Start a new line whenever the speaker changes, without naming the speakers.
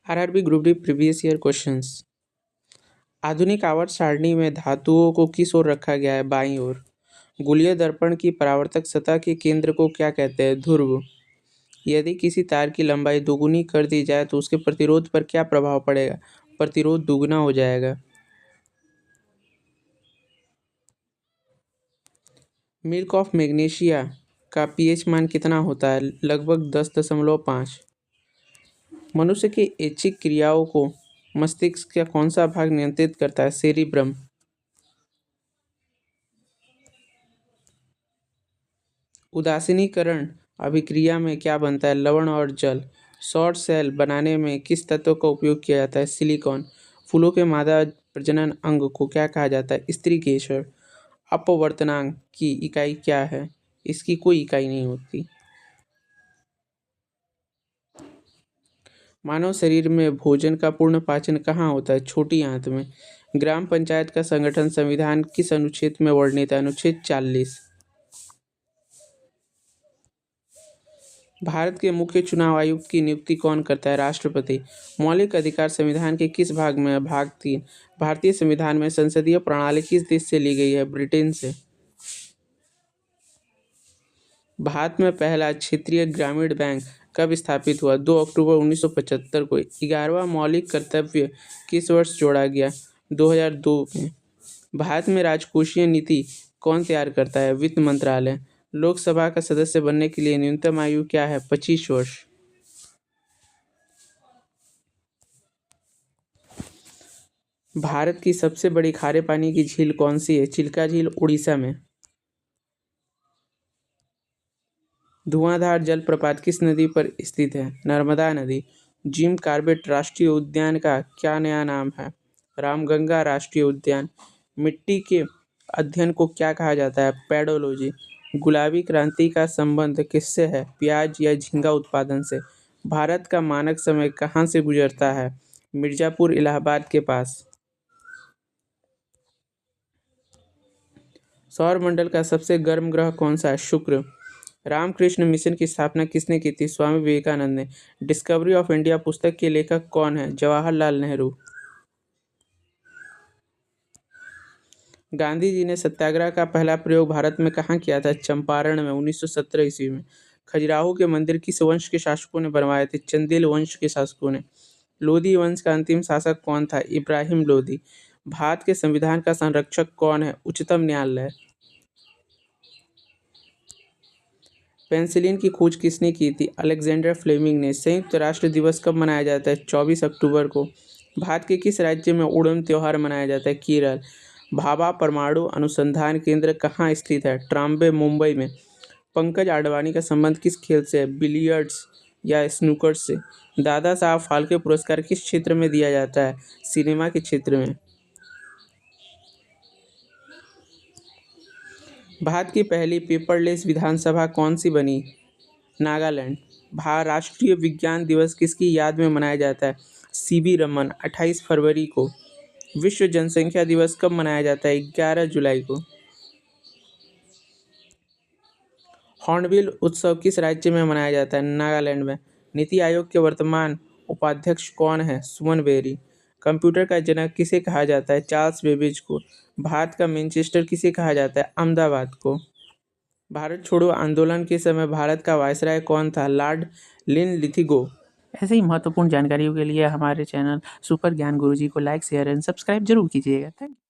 RRB group D previous year questions. आधुनिक आवर्त सारणी में धातुओं को किस ओर रखा गया है? बाईं ओर। गोलीय दर्पण की परावर्तक सतह के केंद्र को क्या कहते हैं? ध्रुव। यदि किसी तार की लंबाई दोगुनी कर दी जाए तो उसके प्रतिरोध पर क्या प्रभाव पड़ेगा? प्रतिरोध दुगना हो जाएगा। मिल्क ऑफ मैग्नीशिया का पीएच मान कितना होता है? लगभग 10.5। मनुष्य की ऐच्छिक क्रियाओं को मस्तिष्क का कौन सा भाग नियंत्रित करता है? सेरिब्रम। उदासीनीकरण अभिक्रिया में क्या बनता है? लवण और जल। शॉर्ट सेल बनाने में किस तत्व का उपयोग किया जाता है? सिलिकॉन। फूलों के मादा प्रजनन अंग को क्या कहा जाता है? स्त्री केसर। अपवर्तनांक की इकाई क्या है? इसकी कोई इकाई नहीं होती। मानव शरीर में भोजन का पूर्ण पाचन कहाँ होता है? छोटी आंत में। ग्राम पंचायत का संगठन संविधान किस अनुच्छेद में वर्णित है? अनुच्छेद 40। भारत के मुख्य चुनाव आयुक्त की नियुक्ति कौन करता है? राष्ट्रपति। मौलिक अधिकार संविधान के किस भाग में है? भाग 3। भारतीय संविधान में संसदीय प्रणाली किस देश से ली गई है? ब्रिटेन से। भारत में पहला क्षेत्रीय ग्रामीण बैंक कब स्थापित हुआ? 2 अक्टूबर 1975 को। 11वां मौलिक कर्तव्य किस वर्ष जोड़ा गया? 2002 में। भारत में राजकोषीय नीति कौन तैयार करता है? वित्त मंत्रालय। लोकसभा का सदस्य बनने के लिए न्यूनतम आयु क्या है? 25 वर्ष। भारत की सबसे बड़ी खारे पानी की झील कौन सी है? चिल्का झील, उड़ीसा में। धुआंधार जलप्रपात किस नदी पर स्थित है? नर्मदा नदी। जिम कॉर्बेट राष्ट्रीय उद्यान का क्या नया नाम है? रामगंगा राष्ट्रीय उद्यान। मिट्टी के अध्ययन को क्या कहा जाता है? पेडोलॉजी। गुलाबी क्रांति का संबंध किससे है? प्याज या झींगा उत्पादन से। भारत का मानक समय कहाँ से गुजरता है? मिर्जापुर, इलाहाबाद के पास। सौरमंडल का सबसे गर्म ग्रह कौन सा है? शुक्र। रामकृष्ण मिशन की स्थापना किसने की थी? स्वामी विवेकानंद ने। डिस्कवरी ऑफ इंडिया पुस्तक के लेखक कौन है? जवाहरलाल नेहरू। गांधी जी ने सत्याग्रह का पहला प्रयोग भारत में कहाँ किया था? चंपारण में, 1917 ईस्वी में। खजुराहो के मंदिर किस वंश के शासकों ने बनवाए थे? चंदेल वंश के शासकों ने। लोधी वंश का अंतिम शासक कौन था? इब्राहिम लोधी। भारत के संविधान का संरक्षक कौन है? उच्चतम न्यायालय। पेनिसिलिन की खोज किसने की थी? अलेक्जेंडर फ्लेमिंग ने। संयुक्त राष्ट्र दिवस कब मनाया जाता है? 24 अक्टूबर को। भारत के किस राज्य में ओणम त्योहार मनाया जाता है? केरल। भाभा परमाणु अनुसंधान केंद्र कहाँ स्थित है? ट्राम्बे, मुंबई में। पंकज आडवाणी का संबंध किस खेल से है? बिलियर्ड्स या स्नूकर से। दादा साहब फाल्के पुरस्कार किस क्षेत्र में दिया जाता है? सिनेमा के क्षेत्र में। भारत की पहली पेपरलेस विधानसभा कौन सी बनी? नागालैंड। राष्ट्रीय विज्ञान दिवस किसकी याद में मनाया जाता है? सीवी रमन, 28 फरवरी को। विश्व जनसंख्या दिवस कब मनाया जाता है? 11 जुलाई को। हॉर्नबिल उत्सव किस राज्य में मनाया जाता है? नागालैंड में। नीति आयोग के वर्तमान उपाध्यक्ष कौन है? सुमन बेरी। कंप्यूटर का जनक किसे कहा जाता है? चार्ल्स बेबेज को। भारत का मैनचेस्टर किसे कहा जाता है? अहमदाबाद को। भारत छोड़ो आंदोलन के समय भारत का वायसराय कौन था? लॉर्ड लिनलिथिगो। ऐसे ही महत्वपूर्ण जानकारियों के लिए हमारे चैनल सुपर ज्ञान गुरुजी को लाइक, शेयर एंड सब्सक्राइब जरूर कीजिएगा। Thank you.